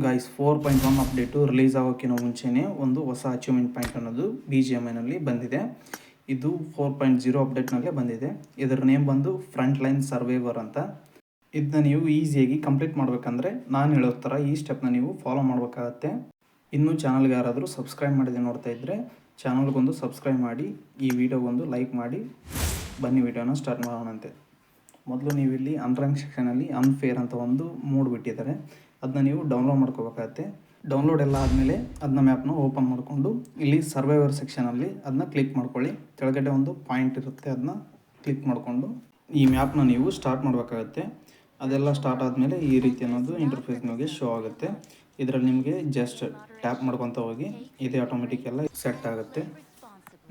Guys 4.1 update release ಆಗೋಕ್ಕಿಂತ ಮುಂಚೆನೇ ಒಂದು ಹೊಸ ಅಚೀವ್ಮೆಂಟ್ ಪಾಯಿಂಟ್ ಅನ್ನೋದು BGMIನಲ್ಲಿ ಬಂದಿದೆ. ಇದು 4.0 ಅಪ್ಡೇಟ್ನಲ್ಲೇ ಬಂದಿದೆ. ಇದರ ನೇಮ್ ಬಂದು ಫ್ರಂಟ್ ಲೈನ್ ಸರ್ವೈವರ್ ಅಂತ. ಇದನ್ನ ನೀವು ಈಸಿಯಾಗಿ ಕಂಪ್ಲೀಟ್ ಮಾಡಬೇಕಂದ್ರೆ ನಾನು ಹೇಳೋ ಥರ ಈ ಸ್ಟೆಪ್ನ ನೀವು ಫಾಲೋ ಮಾಡಬೇಕಾಗತ್ತೆ. ಇನ್ನೂ ಚಾನಲ್ಗೆ ಯಾರಾದರೂ ಸಬ್ಸ್ಕ್ರೈಬ್ ಮಾಡಿದೆ ನೋಡ್ತಾ ಇದ್ದರೆ ಚಾನಲ್ಗೊಂದು ಸಬ್ಸ್ಕ್ರೈಬ್ ಮಾಡಿ, ಈ ವಿಡಿಯೋಗೊಂದು ಲೈಕ್ ಮಾಡಿ. ಬನ್ನಿ ವಿಡಿಯೋನ ಸ್ಟಾರ್ಟ್ ಮಾಡೋಣಂತೆ. ಮೊದಲು ನೀವು ಇಲ್ಲಿ ಅನ್ರ್ಯಾಂಕ್ ಸೆಕ್ಷನಲ್ಲಿ ಅನ್ಫೇರ್ ಅಂತ ಒಂದು ಮೂಡ್ ಬಿಟ್ಟಿದ್ದಾರೆ, ಅದನ್ನ ನೀವು ಡೌನ್ಲೋಡ್ ಮಾಡ್ಕೋಬೇಕಾಗತ್ತೆ. ಡೌನ್ಲೋಡ್ ಎಲ್ಲ ಆದಮೇಲೆ ಅದನ್ನ ಮ್ಯಾಪ್ನ ಓಪನ್ ಮಾಡಿಕೊಂಡು ಇಲ್ಲಿ ಸರ್ವೈವರ್ ಸೆಕ್ಷನಲ್ಲಿ ಅದನ್ನ ಕ್ಲಿಕ್ ಮಾಡ್ಕೊಳ್ಳಿ. ಕೆಳಗಡೆ ಒಂದು ಪಾಯಿಂಟ್ ಇರುತ್ತೆ, ಅದನ್ನ ಕ್ಲಿಕ್ ಮಾಡಿಕೊಂಡು ಈ ಮ್ಯಾಪ್ನ ನೀವು ಸ್ಟಾರ್ಟ್ ಮಾಡಬೇಕಾಗತ್ತೆ. ಅದೆಲ್ಲ ಸ್ಟಾರ್ಟ್ ಆದಮೇಲೆ ಈ ರೀತಿ ಅನ್ನೋದು ಇಂಟರ್ಫೇಸ್ ನಿಮಗೆ ಶೋ ಆಗುತ್ತೆ. ಇದರಲ್ಲಿ ನಿಮಗೆ ಜಸ್ಟ್ ಟ್ಯಾಪ್ ಮಾಡ್ಕೊತ ಹೋಗಿ ಇದೇ ಆಟೋಮೆಟಿಕ್ ಎಲ್ಲ ಸೆಟ್ ಆಗುತ್ತೆ.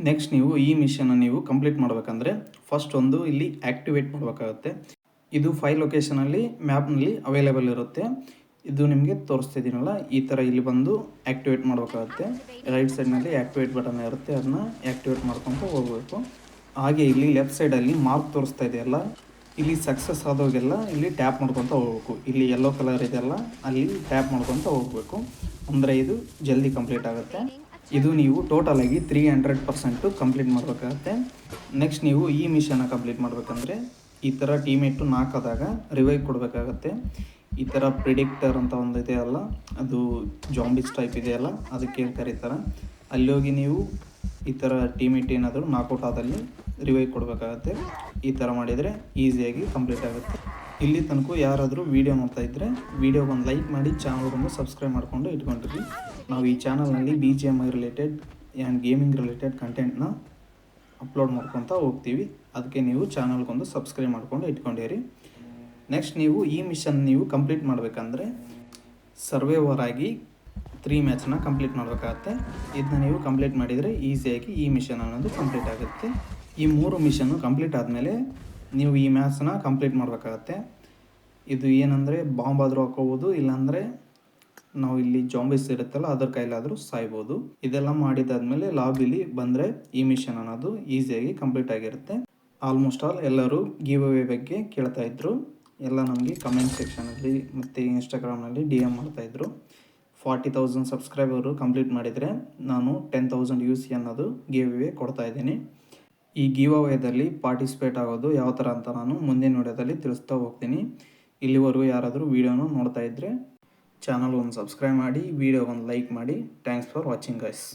ನೆಕ್ಸ್ಟ್ ನೀವು ಈ ಮಿಷನ್ನ ನೀವು ಕಂಪ್ಲೀಟ್ ಮಾಡಬೇಕಂದ್ರೆ ಫಸ್ಟ್ ಒಂದು ಇಲ್ಲಿ ಆ್ಯಕ್ಟಿವೇಟ್ ಮಾಡಬೇಕಾಗುತ್ತೆ. ಇದು 5 ಲೊಕೇಶನಲ್ಲಿ ಮ್ಯಾಪ್ನಲ್ಲಿ ಅವೈಲೇಬಲ್ ಇರುತ್ತೆ. ಇದು ನಿಮಗೆ ತೋರಿಸ್ತಿದ್ದೀನಲ್ಲ, ಈ ಥರ ಇಲ್ಲಿ ಬಂದು ಆ್ಯಕ್ಟಿವೇಟ್ ಮಾಡಬೇಕಾಗುತ್ತೆ. ರೈಟ್ ಸೈಡ್ನಲ್ಲಿ ಆ್ಯಕ್ಟಿವೇಟ್ ಬಟನ್ ಇರುತ್ತೆ, ಅದನ್ನ ಆ್ಯಕ್ಟಿವೇಟ್ ಮಾಡ್ಕೊತ ಹೋಗಬೇಕು. ಹಾಗೆ ಇಲ್ಲಿ ಲೆಫ್ಟ್ ಸೈಡಲ್ಲಿ ಮಾರ್ಕ್ ತೋರಿಸ್ತಾ ಇದೆಯಲ್ಲ, ಇಲ್ಲಿ ಸಕ್ಸಸ್ ಆದವಾಗೆಲ್ಲ ಇಲ್ಲಿ ಟ್ಯಾಪ್ ಮಾಡ್ಕೊತ ಹೋಗ್ಬೇಕು. ಇಲ್ಲಿ ಯೆಲ್ಲೋ ಕಲರ್ ಇದೆಯಲ್ಲ, ಅಲ್ಲಿ ಟ್ಯಾಪ್ ಮಾಡ್ಕೊತ ಹೋಗಬೇಕು, ಅಂದರೆ ಇದು ಜಲ್ದಿ ಕಂಪ್ಲೀಟ್ ಆಗುತ್ತೆ. ಇದು ನೀವು ಟೋಟಲಾಗಿ 300% ಕಂಪ್ಲೀಟ್ ಮಾಡಬೇಕಾಗತ್ತೆ. ನೆಕ್ಸ್ಟ್ ನೀವು ಈ ಮಿಷನ್ನ ಕಂಪ್ಲೀಟ್ ಮಾಡಬೇಕಂದ್ರೆ ಈ ಥರ ಟೀಮೇಟು ನಾಕಾದಾಗ ರಿವೈವ್ ಕೊಡಬೇಕಾಗತ್ತೆ. ಈ ಥರ ಪ್ರಿಡಿಕ್ಟರ್ ಅಂತ ಒಂದು ಇದೆಯಲ್ಲ, ಅದು ಜಾಂಬಿಸ್ ಟೈಪ್ ಇದೆಯಲ್ಲ, ಅದಕ್ಕೆ ಕರೀತಾರೆ. ಅಲ್ಲಿ ಹೋಗಿ ನೀವು ಈ ಥರ ಟೀಮೇಟ್ ಏನಾದರೂ ನಾಕೌಟ್ ಆದಲ್ಲಿ ರಿವೈವ್ ಕೊಡಬೇಕಾಗತ್ತೆ. ಈ ಥರ ಮಾಡಿದರೆ ಈಸಿಯಾಗಿ ಕಂಪ್ಲೀಟ್ ಆಗುತ್ತೆ. ಇಲ್ಲಿ ತನಕ ಯಾರಾದರೂ ವೀಡಿಯೋ ನೋಡ್ತಾ ಇದ್ದರೆ ವೀಡಿಯೋಗೊಂದು ಲೈಕ್ ಮಾಡಿ, ಚಾನಲ್ಗೊಂದು ಸಬ್ಸ್ಕ್ರೈಬ್ ಮಾಡಿಕೊಂಡು ಇಟ್ಕೊಂಡಿರಿ. ನಾವು ಈ ಚಾನಲ್ನಲ್ಲಿ BGMI related and gaming related ಕಂಟೆಂಟ್ನ ಅಪ್ಲೋಡ್ ಮಾಡ್ಕೊತ ಹೋಗ್ತೀವಿ. ಅದಕ್ಕೆ ನೀವು ಚಾನಲ್ಗೊಂದು ಸಬ್ಸ್ಕ್ರೈಬ್ ಮಾಡ್ಕೊಂಡು ಇಟ್ಕೊಂಡಿರಿ. ನೆಕ್ಸ್ಟ್ ನೀವು ಈ ಮಿಷನ್ ನೀವು ಕಂಪ್ಲೀಟ್ ಮಾಡಬೇಕಂದ್ರೆ ಸರ್ವೈವರ್ ಆಗಿ 3 ಮ್ಯಾಚ್ನ ಕಂಪ್ಲೀಟ್ ಮಾಡಬೇಕಾಗತ್ತೆ. ಇದನ್ನ ನೀವು ಕಂಪ್ಲೀಟ್ ಮಾಡಿದರೆ ಈಸಿಯಾಗಿ ಈ ಮಿಷನ್ ಅನ್ನೋದು ಕಂಪ್ಲೀಟ್ ಆಗುತ್ತೆ. ಈ 3 ಮಿಷನ್ನು ಕಂಪ್ಲೀಟ್ ಆದಮೇಲೆ ನೀವು ಈ ಮ್ಯಾಚ್ನ ಕಂಪ್ಲೀಟ್ ಮಾಡಬೇಕಾಗತ್ತೆ. ಇದು ಏನಂದರೆ ಬಾಂಬ್ ಆದರೂ ಹಾಕೋಬೋದು, ಇಲ್ಲಾಂದರೆ ನಾವು ಇಲ್ಲಿ ಜಾಂಬಿಸ್ ಇರುತ್ತಲ್ಲ ಅದರ ಕೈಲಾದರೂ ಸಾಯ್ಬೋದು. ಇದೆಲ್ಲ ಮಾಡಿದಾದ್ಮೇಲೆ ಲಾಬಿಲಿ ಬಂದರೆ ಈ ಮಿಷನ್ ಅನ್ನೋದು ಈಸಿಯಾಗಿ ಕಂಪ್ಲೀಟ್ ಆಗಿರುತ್ತೆ. ಆಲ್ಮೋಸ್ಟ್ ಆಲ್ ಎಲ್ಲರೂ ಗಿವ್ ಅವೇ ಬಗ್ಗೆ ಕೇಳ್ತಾ ಇದ್ರು, ಎಲ್ಲ ನಮಗೆ ಕಮೆಂಟ್ ಸೆಕ್ಷನಲ್ಲಿ ಮತ್ತು ಇನ್ಸ್ಟಾಗ್ರಾಮ್ನಲ್ಲಿ DM ಮಾಡ್ತಾಯಿದ್ರು. 40,000 ಸಬ್ಸ್ಕ್ರೈಬರು ಕಂಪ್ಲೀಟ್ ಮಾಡಿದರೆ ನಾನು 10,000 UC ಅನ್ನೋದು ಗಿವ್ ಅವೇ ಕೊಡ್ತಾಯಿದ್ದೀನಿ. ಈ ಗಿವ್ ಅವೇದಲ್ಲಿ ಪಾರ್ಟಿಸಿಪೇಟ್ ಆಗೋದು ಯಾವ ಥರ ಅಂತ ನಾನು ಮುಂದಿನ ವಿಡಿಯೋದಲ್ಲಿ ತಿಳಿಸ್ತಾ ಹೋಗ್ತೀನಿ. ಇಲ್ಲಿವರೆಗೂ ಯಾರಾದರೂ ವೀಡಿಯೋನ ನೋಡ್ತಾ ಇದ್ದರೆ ಚಾನಲ್ ಒಂದು ಸಬ್ಸ್ಕ್ರೈಬ್ ಮಾಡಿ, ವಿಡಿಯೋ ಒಂದು ಲೈಕ್ ಮಾಡಿ. Thanks for watching guys.